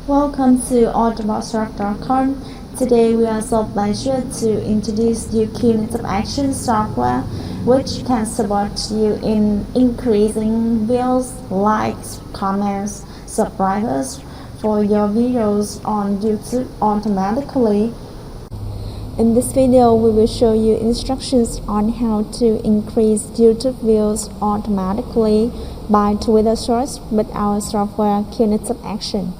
Welcome to autobotstruck.com. Today we are so pleased to introduce you QniTubeAction software which can support you in increasing views, likes, comments, subscribers for your videos on YouTube automatically. In this video, we will show you instructions on how to increase YouTube views automatically by Twitter search with our software QniTubeAction.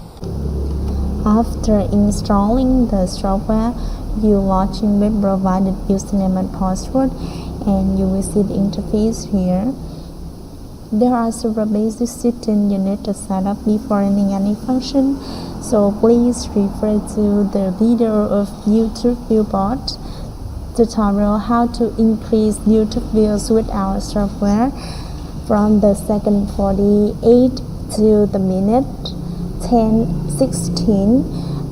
After installing the software, you log in with provided username and password, and you will see the interface here. There are several basic settings you need to set up before running any function, so please refer to the video of YouTube viewbot tutorial how to increase YouTube views with our software from the second 48 to the minute 10:16.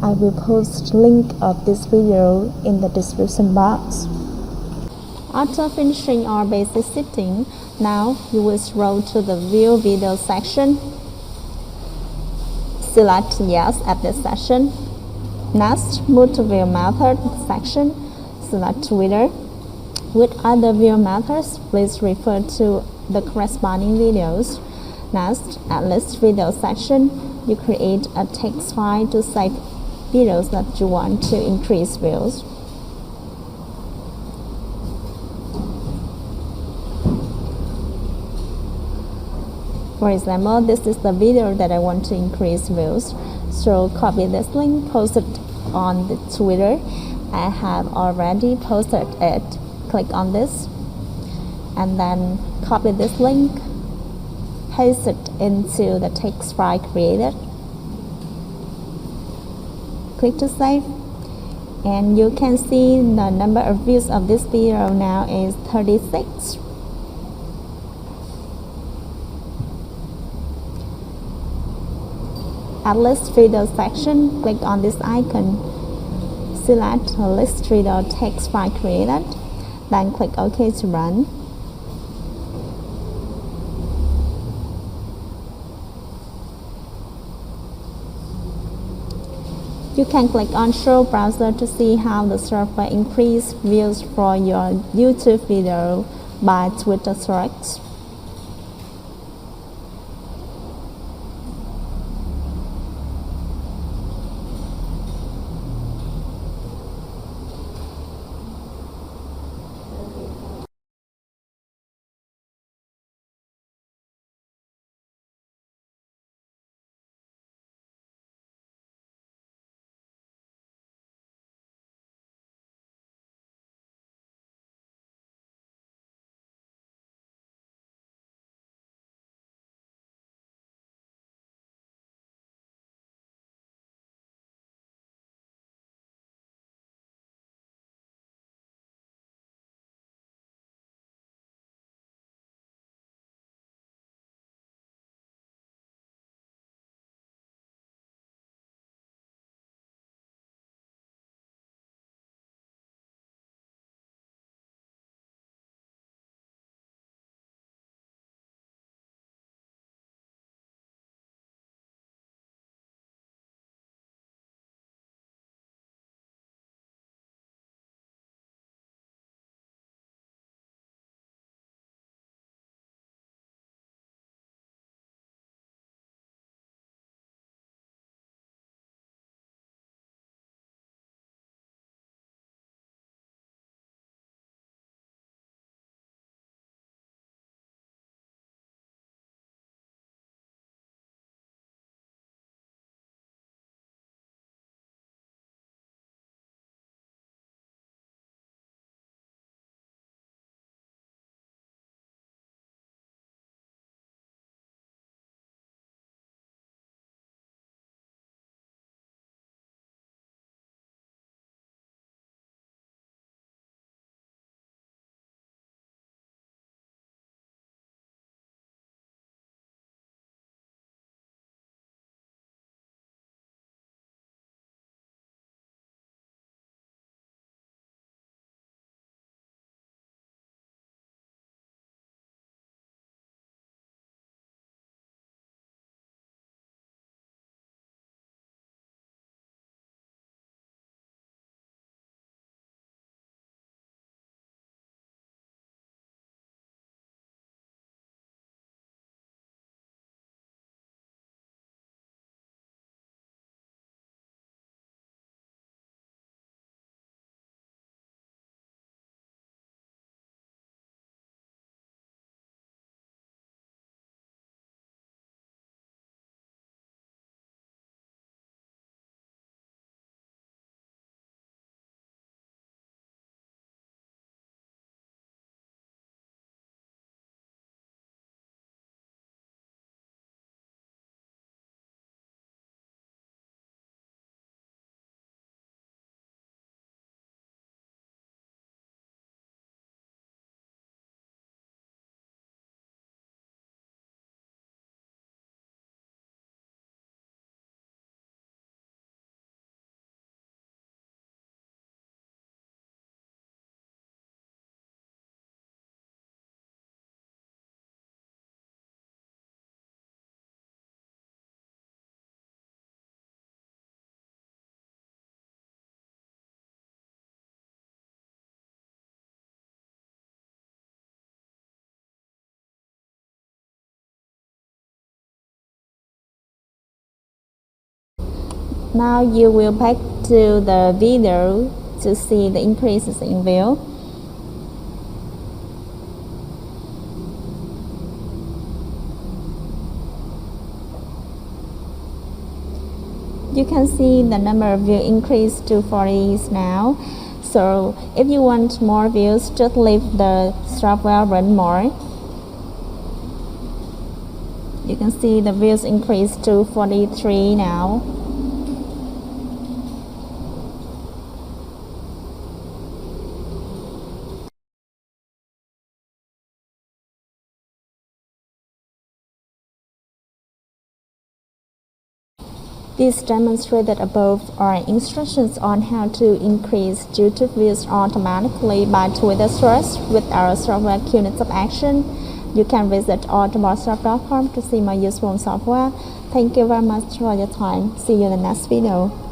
I will post link of this video in the description box. After finishing our basic setting, now you will scroll to the View Video section. Select Yes at this section. Next, move to View Method section. Select Twitter. With other view methods, please refer to the corresponding videos. Next, at List Video section, you create a text file to save videos that you want to increase views. For example, this is the video that I want to increase views. So copy this link, post it on the Twitter. I have already posted it. Click on this and then copy this link, paste it into the text file created. Click to save, and you can see the number of views of this video now is 36. At List Video section, click on this icon. Select List Video text file created, then click OK to run. You can click on Show Browser to see how the software increases views for your YouTube video by Twitter search. Now you will back to the video to see the increases in view. You can see the number of views increased to 40 now. So if you want more views, just leave the software run more. You can see the views increased to 43 now. These demonstrated above are instructions on how to increase YouTube views automatically by Twitter search with our software QniTubeAction. You can visit automotive.com to see more useful software. Thank you very much for your time. See you in the next video.